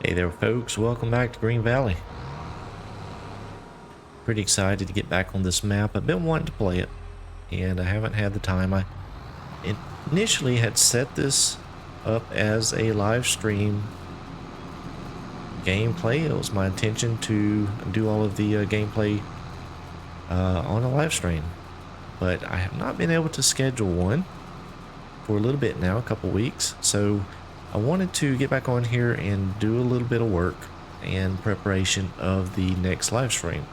Hey there folks, welcome back to Green Valley. Pretty excited to get back on this map. I've been wanting to play it and I haven't had the time. I initially had set this up as a live stream gameplay. It was my intention to do all of the gameplay on a live stream, but I have not been able to schedule one for a little bit now, a couple weeks. So I wanted to get back on here and do a little bit of work and preparation of the next live stream.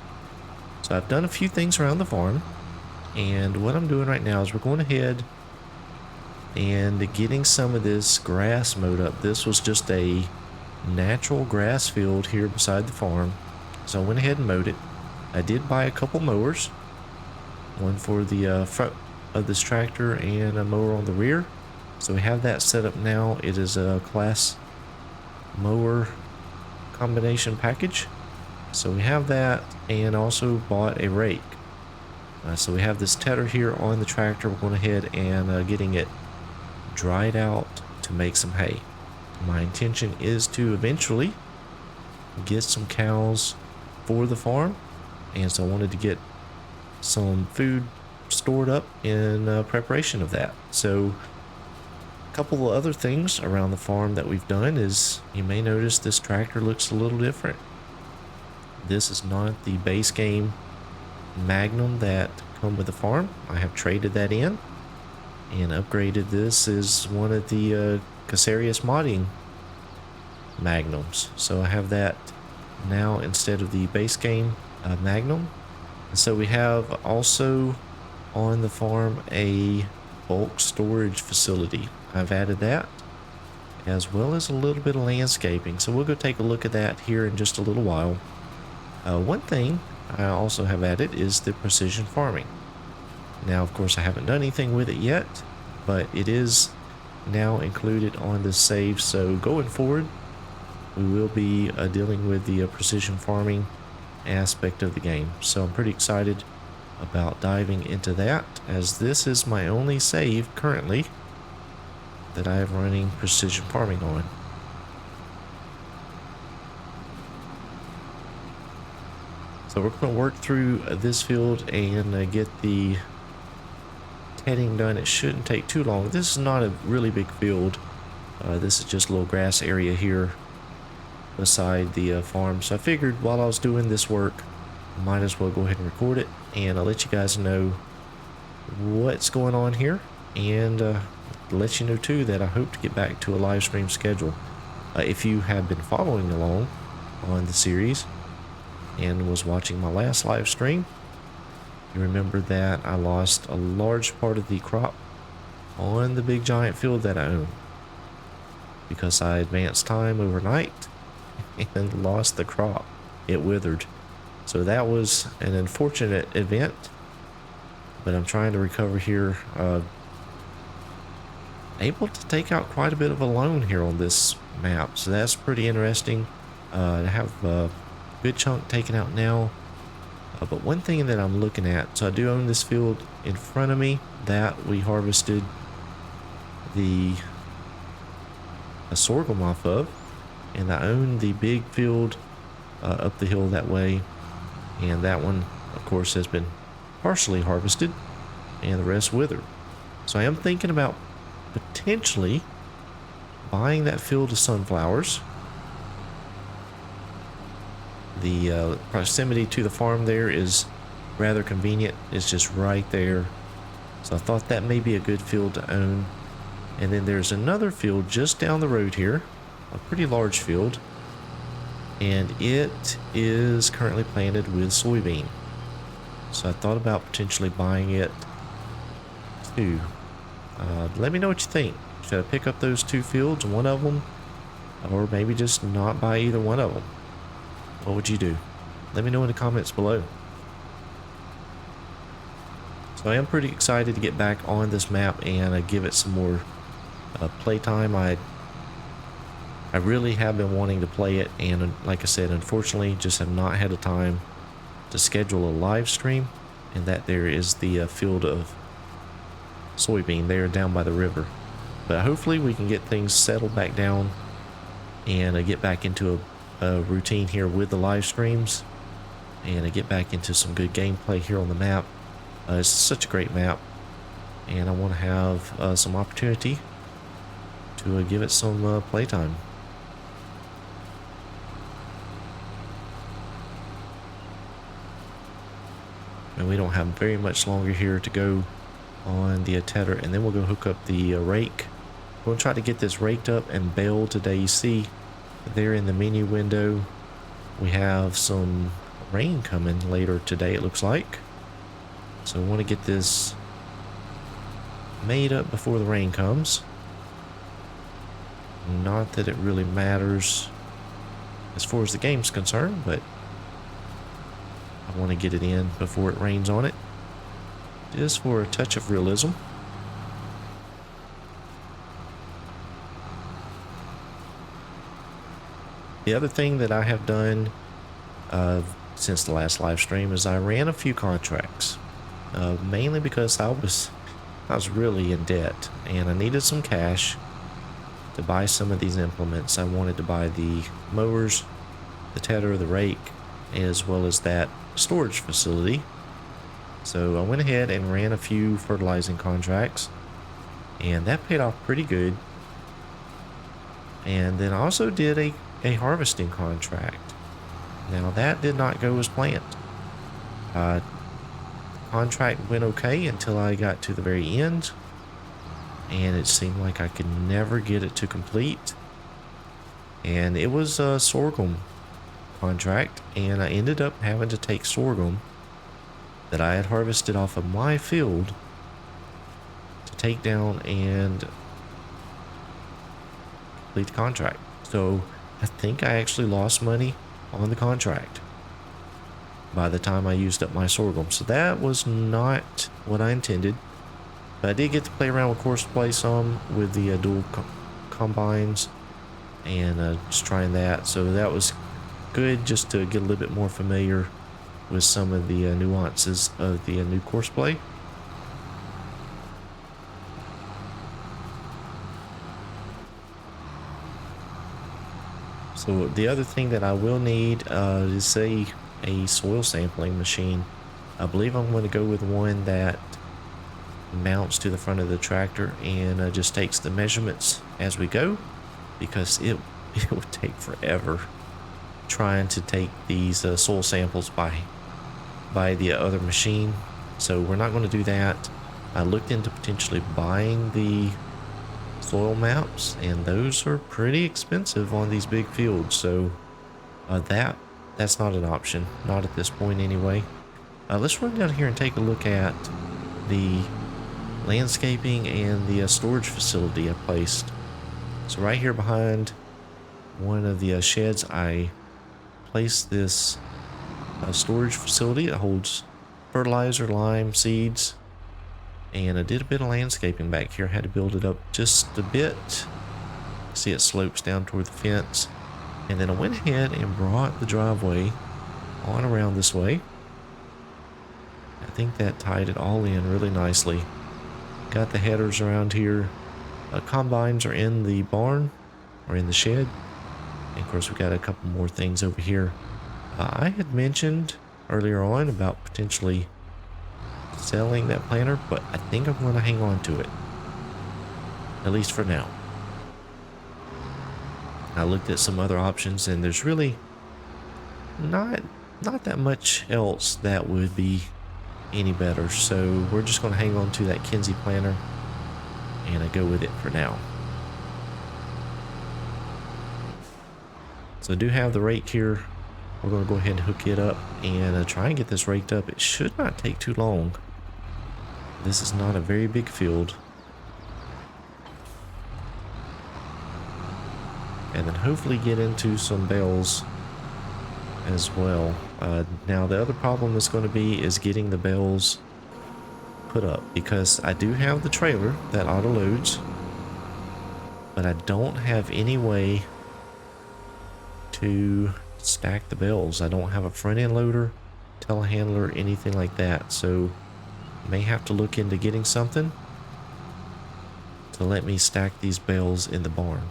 So I've done a few things around the farm, and what I'm doing right now is we're going ahead and getting some of this grass mowed up. This was just a natural grass field here beside the farm, so I went ahead and mowed it. I did buy a couple mowers, one for the front of this tractor and a mower on the rear. So we have that set up now. It is a class mower combination package. So we have that, and also bought a rake. So we have this tedder here on the tractor. We're going ahead and getting it dried out to make some hay. My intention is to eventually get some cows for the farm, and so I wanted to get some food stored up in preparation of that. So a couple of other things around the farm that we've done is, you may notice this tractor looks a little different. This is not the base game Magnum that come with the farm. I have traded that in and upgraded. This is one of the Casarius modding Magnums, so I have that now instead of the base game Magnum. And so we have also on the farm a bulk storage facility. I've added that, as well as a little bit of landscaping, so we'll go take a look at that here in just a little while. One thing I also have added is the precision farming. Now of course I haven't done anything with it yet, but it is now included on this save, so going forward we will be dealing with the precision farming aspect of the game. So I'm pretty excited about diving into that, as this is my only save currently that I am running precision farming on. So we're going to work through this field and get the tedding done. It shouldn't take too long. This is not a really big field. This is just a little grass area here beside the farm. So I figured while I was doing this work, I might as well go ahead and record it, and I'll let you guys know what's going on here, and let you know too that I hope to get back to a live stream schedule. If you have been following along on the series and was watching my last live stream, you remember that I lost a large part of the crop on the big giant field that I own because I advanced time overnight and lost the crop. It withered. So that was an unfortunate event, but I'm trying to recover here. Able to take out quite a bit of a loan here on this map, so that's pretty interesting. I have a good chunk taken out now, but one thing that I'm looking at, so I do own this field in front of me that we harvested the sorghum off of, and I own the big field up the hill that way, and that one of course has been partially harvested and the rest withered. So I am thinking about potentially buying that field of sunflowers. The proximity to the farm there is rather convenient. It's just right there, so I thought that may be a good field to own. And then there's another field just down the road here, a pretty large field, and it is currently planted with soybean. So I thought about potentially buying it too. Let me know what you think. Should I pick up those two fields, one of them, or maybe just not buy either one of them? What would you do? Let me know in the comments below. So I am pretty excited to get back on this map and give it some more playtime. I really have been wanting to play it, and like I said, unfortunately just have not had the time to schedule a live stream, and that there is the field of soybean there down by the river. But hopefully we can get things settled back down and get back into a routine here with the live streams, and get back into some good gameplay here on the map. It's such a great map, and I want to have some opportunity to give it some playtime. And we don't have very much longer here to go on the tether, and then we'll go hook up the rake. We're going to try to get this raked up and baled today. You see there in the menu window, we have some rain coming later today, it looks like. So we want to get this made up before the rain comes. Not that it really matters as far as the game's concerned, but I want to get it in before it rains on it, just for a touch of realism. The other thing that I have done since the last live stream is I ran a few contracts, mainly because I was really in debt and I needed some cash to buy some of these implements. I wanted to buy the mowers, the tether, the rake, as well as that storage facility. So I went ahead and ran a few fertilizing contracts, and that paid off pretty good. And then I also did a harvesting contract. Now that did not go as planned. Contract went okay until I got to the very end, and it seemed like I could never get it to complete. And it was a sorghum contract, and I ended up having to take sorghum that I had harvested off of my field to take down and complete the contract. So I think I actually lost money on the contract by the time I used up my sorghum. So that was not what I intended. But I did get to play around with Courseplay some with the dual combines, and just trying that. So that was good, just to get a little bit more familiar with some of the nuances of the new Courseplay. So the other thing that I will need is a soil sampling machine. I believe I'm going to go with one that mounts to the front of the tractor and just takes the measurements as we go, because it would take forever trying to take these soil samples by the other machine. So we're not going to do that. I looked into potentially buying the soil maps, and those are pretty expensive on these big fields. So that's not an option, not at this point anyway. Let's run down here and take a look at the landscaping and the storage facility I placed. So right here behind one of the sheds, I placed this storage facility that holds fertilizer, lime, seeds, and I did a bit of landscaping back here. I had to build it up just a bit. See, it slopes down toward the fence, and then I went ahead and brought the driveway on around this way. I think that tied it all in really nicely. Got the headers around here. Combines are in the barn or in the shed, and of course we got a couple more things over here. I had mentioned earlier on about potentially selling that planter, but I think I'm going to hang on to it, at least for now. I looked at some other options, and there's really not that much else that would be any better. So we're just going to hang on to that Kinsey planter and I go with it for now. So I do have the rake here. We're going to go ahead and hook it up and try and get this raked up. It should not take too long. This is not a very big field. And then hopefully get into some bales as well. Now the other problem that's going to be is getting the bales put up, because I do have the trailer that auto loads, but I don't have any way to stack the bales. I don't have a front end loader, telehandler, anything like that. So may have to look into getting something to let me stack these bales in the barn.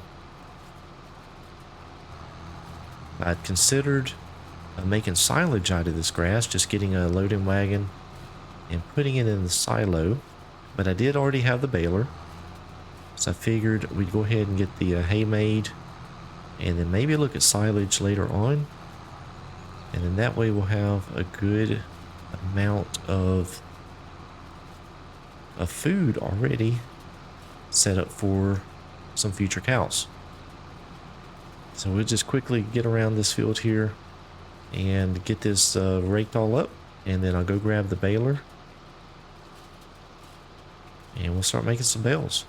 I'd considered making silage out of this grass, just getting a loading wagon and putting it in the silo, but I did already have the baler, so I figured we'd go ahead and get the hay made and then maybe look at silage later on, and then that way we'll have a good amount of food already set up for some future cows. So we'll just quickly get around this field here and get this raked all up, and then I'll go grab the baler and we'll start making some bales.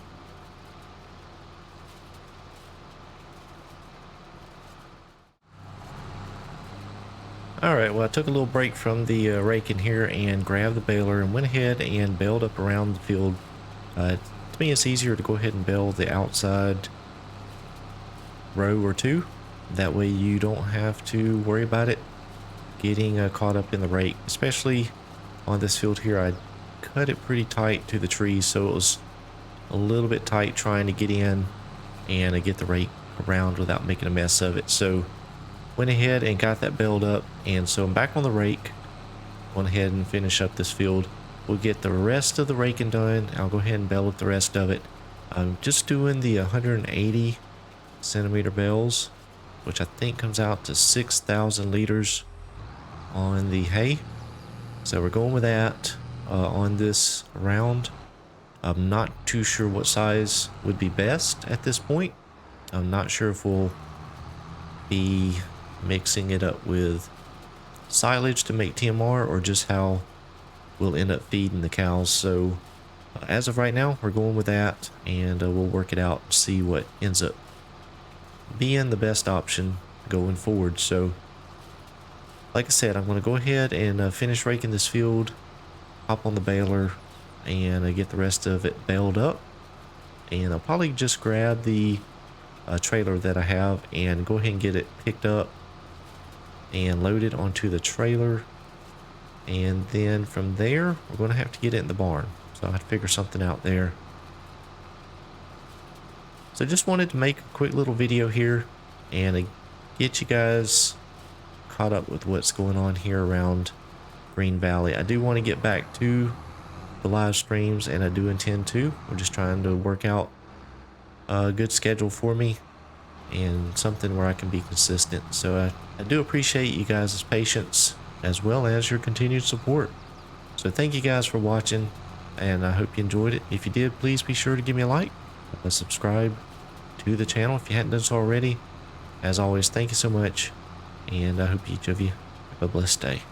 Alright, well, I took a little break from the raking here and grabbed the baler and went ahead and baled up around the field. To me, it's easier to go ahead and bale the outside row or two. That way you don't have to worry about it getting caught up in the rake. Especially on this field here, I cut it pretty tight to the trees, so it was a little bit tight trying to get in and get the rake around without making a mess of it. So went ahead and got that baled up, and so I'm back on the rake. Went ahead and finish up this field. We'll get the rest of the raking done. I'll go ahead and bale up the rest of it. I'm just doing the 180 centimeter bales, which I think comes out to 6,000 liters on the hay. So we're going with that on this round. I'm not too sure what size would be best at this point. I'm not sure if we'll be mixing it up with silage to make TMR or just how we'll end up feeding the cows. So as of right now, we're going with that, and we'll work it out and see what ends up being the best option going forward. So like I said, I'm going to go ahead and finish raking this field, hop on the baler, and get the rest of it baled up, and I'll probably just grab the trailer that I have and go ahead and get it picked up and loaded onto the trailer, and then from there we're going to have to get it in the barn, so I have to figure something out there. So just wanted to make a quick little video here and get you guys caught up with what's going on here around Green Valley. I do want to get back to the live streams, and I do intend to. We're just trying to work out a good schedule for me and something where I can be consistent. So I do appreciate you guys' patience as well as your continued support. So thank you guys for watching, and I hope you enjoyed it. If you did, please be sure to give me a like, subscribe to the channel if you hadn't done so already. As always, thank you so much, and I hope each of you have a blessed day.